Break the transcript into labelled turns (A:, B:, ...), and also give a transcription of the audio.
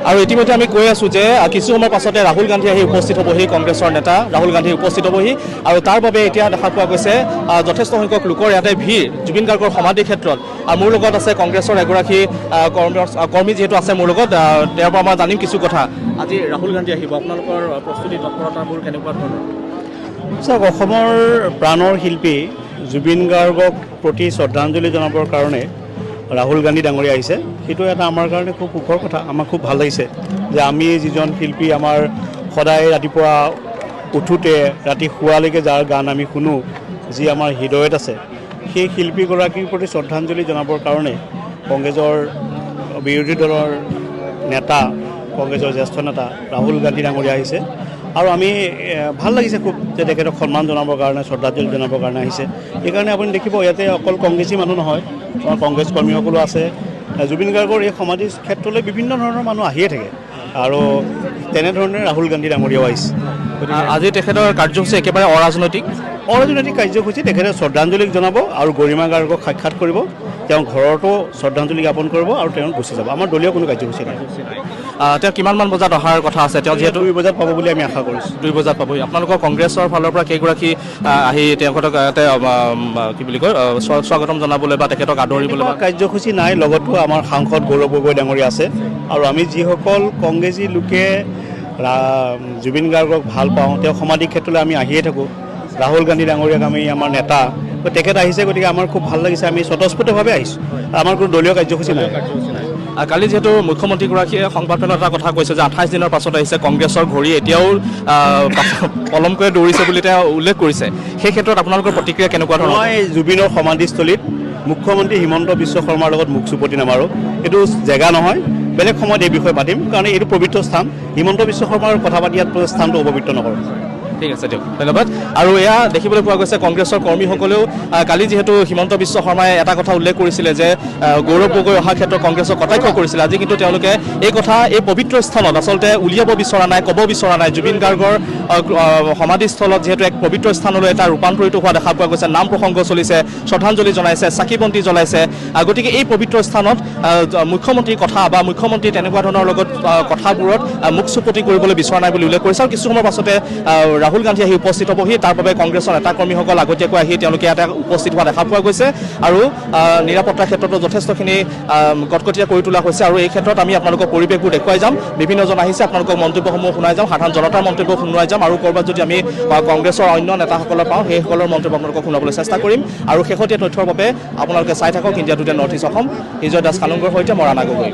A: আৰু ইতিমধ্যে আমি কৈ আছোঁ যে কিছু সময়ৰ পাছতে ৰাহুল গান্ধী আহি উপস্থিত হ'বহি, কংগ্ৰেছৰ নেতা ৰাহুল গান্ধী উপস্থিত হ'বহি আৰু তাৰ বাবে এতিয়া দেখা পোৱা গৈছে যথেষ্ট সংখ্যক লোকৰ ইয়াতে ভিৰ জুবিন গাৰ্গৰ সমাধিৰ ক্ষেত্ৰত। আৰু মোৰ লগত আছে কংগ্ৰেছৰ এগৰাকী কৰ্মী যিহেতু আছে মোৰ লগত, তেওঁৰ পৰা মই জানিম কিছু কথা। আজি ৰাহুল গান্ধী আহিব, আপোনালোকৰ প্ৰস্তুতি তৎপৰতাবোৰ কেনেকুৱা ধৰণৰ?
B: চাওক, অসমৰ প্ৰাণৰ শিল্পী জুবিন গাৰ্গক প্ৰতি শ্ৰদ্ধাঞ্জলি জনাবৰ কাৰণে ৰাহুল গান্ধী ডাঙৰীয়া আহিছে। সেইটো এটা আমাৰ কাৰণে খুব সুখৰ কথা। আমাৰ খুব ভাল লাগিছে যে আমি যিজন শিল্পী, আমাৰ সদায় ৰাতিপুৱা উঠোঁতে ৰাতি শোৱালৈকে যাৰ গান আমি শুনো, যি আমাৰ হৃদয়ত আছে, সেই শিল্পীগৰাকীৰ প্ৰতি শ্ৰদ্ধাঞ্জলি জনাবৰ কাৰণে কংগ্ৰেছৰ বিৰোধী দলৰ নেতা, কংগ্ৰেছৰ জ্যেষ্ঠ নেতা ৰাহুল গান্ধী ডাঙৰীয়া আহিছে। আৰু আমি ভাল লাগিছে খুব যে তেখেতক সন্মান জনাবৰ কাৰণে, শ্ৰদ্ধাঞ্জলি জনাবৰ কাৰণে আহিছে। সেইকাৰণে আপুনি দেখিব ইয়াতে অকল কংগ্ৰেছী মানুহ নহয়, আমাৰ কংগ্ৰেছ কৰ্মীসকলো আছে। জুবিন গাৰ্গৰ এই সমাধি ক্ষেত্ৰলৈ বিভিন্ন ধৰণৰ মানুহ আহিয়ে থাকে আৰু তেনেধৰণে ৰাহুল গান্ধী ডাঙৰীয়াও আহিছে।
A: আজি তেখেতৰ কাৰ্যসূচী একেবাৰে অৰাজনৈতিক
B: কাৰ্যসূচী। তেখেতে শ্ৰদ্ধাঞ্জলি জনাব আৰু গৰিমা গাৰ্গক সাক্ষাৎ কৰিব, তেওঁ ঘৰতো শ্ৰদ্ধাঞ্জলি জ্ঞাপন কৰিব আৰু তেওঁ গুচি যাব। আমাৰ দলীয় কোনো কাৰ্যসূচী নাই।
A: তেওঁ কিমানমান বজাত অহাৰ কথা আছে? তেওঁ যিহেতু
B: 2 বজাত পাব বুলি আমি আশা কৰিছোঁ।
A: 2 বজাত পাবহি। আপোনালোকৰ কংগ্ৰেছৰ ফালৰ পৰা কেইগৰাকী আহি তেখেতক কি বুলি কয় স্বাগতম জনাবলৈ বা তেখেতক আদৰিবলৈ?
B: কাৰ্যসূচী নাই। লগতো আমাৰ সাংসদ গৌৰৱ গগৈ ডাঙৰীয়া আছে আৰু আমি যিসকল কংগ্ৰেছী লোকে জুবিন গাৰ্গক ভাল পাওঁ, তেওঁ সমাধি ক্ষেত্ৰলৈ আমি আহিয়ে থাকোঁ। ৰাহুল গান্ধী ডাঙৰীয়াক আমি আমাৰ নেতা, তেখেত আহিছে, গতিকে আমাৰ খুব ভাল লাগিছে। আমি স্বতঃস্ফূৰ্তভাৱে আহিছোঁ। আমাৰ কোনো দলীয় কাৰ্যসূচী নাই।
A: কালি যিহেতু মুখ্যমন্ত্ৰীগৰাকীয়ে সংবাদমেলত এটা কথা কৈছে যে 28 দিনৰ পাছত আহিছে, কংগ্ৰেছৰ ঘড়ী এতিয়াও পলমকৈ দৌৰিছে বুলি তেওঁ উল্লেখ কৰিছে। সেই ক্ষেত্ৰত আপোনালোকৰ প্ৰতিক্ৰিয়া কেনেকুৱা ধৰণৰ?
B: মই জুবিনৰ সমাধিস্থলীত মুখ্যমন্ত্ৰী হিমন্ত বিশ্ব শৰ্মাৰ লগত মুখ চুপতি নামাৰোঁ। এইটো জেগা নহয়, বেলেগ সময়ত এই বিষয়ে পাতিম, কাৰণ এইটো পবিত্ৰ স্থান। হিমন্ত বিশ্ব শৰ্মাৰ কথা পাতি ইয়াত স্থানটো অপবিত্ৰ নকৰোঁ।
A: ঠিক আছে, দিয়ক, ধন্যবাদ। আৰু এয়া দেখিবলৈ পোৱা গৈছে কংগ্ৰেছৰ কৰ্মীসকলেও কালি যিহেতু হিমন্ত বিশ্ব শৰ্মাই এটা কথা উল্লেখ কৰিছিলে যে গৌৰৱ গগৈ অহাৰ ক্ষেত্ৰত কংগ্ৰেছক কটাক্ষ কৰিছিলে, আজি কিন্তু তেওঁলোকে এই কথা এই পবিত্ৰ স্থানত আচলতে উলিয়াব বিচৰা নাই, ক'ব বিচৰা নাই। জুবিন গাৰ্গৰ সমাধিস্থলত যিহেতু এক পবিত্ৰ স্থানলৈ এটা ৰূপান্তৰিত হোৱা দেখা পোৱা গৈছে, নাম প্ৰসংগ চলিছে, শ্ৰদ্ধাঞ্জলি জনাইছে, চাকি বন্তি জ্বলাইছে। গতিকে এই পবিত্ৰ স্থানত মুখ্যমন্ত্ৰীৰ কথা বা মুখ্যমন্ত্ৰী তেনেকুৱা ধৰণৰ লগত কথাবোৰত মুখ চুপতি কৰিবলৈ বিচৰা নাই বুলি উল্লেখ কৰিছে। আৰু কিছু সময়ৰ পাছতে ৰাহুল গান্ধী আহি উপস্থিত হ'বহি। তাৰ বাবে কংগ্ৰেছৰ নেতা কৰ্মীসকল আগতীয়াকৈ আহি তেওঁলোকে ইয়াতে উপস্থিত হোৱা দেখা পোৱা গৈছে আৰু নিৰাপত্তাৰ ক্ষেত্ৰতো যথেষ্টখিনি কটকটীয়া কৰি তোলা হৈছে। আৰু এই ক্ষেত্ৰত আমি আপোনালোকক পৰিৱেশবোৰ দেখুৱাই যাম, বিভিন্নজন আহিছে, আপোনালোকক মন্তব্যসমূহ শুনাই যাম, সাধাৰণ জনতাৰ মন্তব্য শুনাই যাম, আৰু ক'ৰবাত যদি আমি কংগ্ৰেছৰ অন্য নেতাসকলৰ পাওঁ সেইসকলৰ মন্তব্য আপোনালোকক শুনাবলৈ চেষ্টা কৰিম। আৰু শেহতীয়া তথ্যৰ বাবে আপোনালোকে চাই থাকক India today north east Assam. Bijoy Das কানুংগৰ সৈতে মই ৰাণা গগৈ।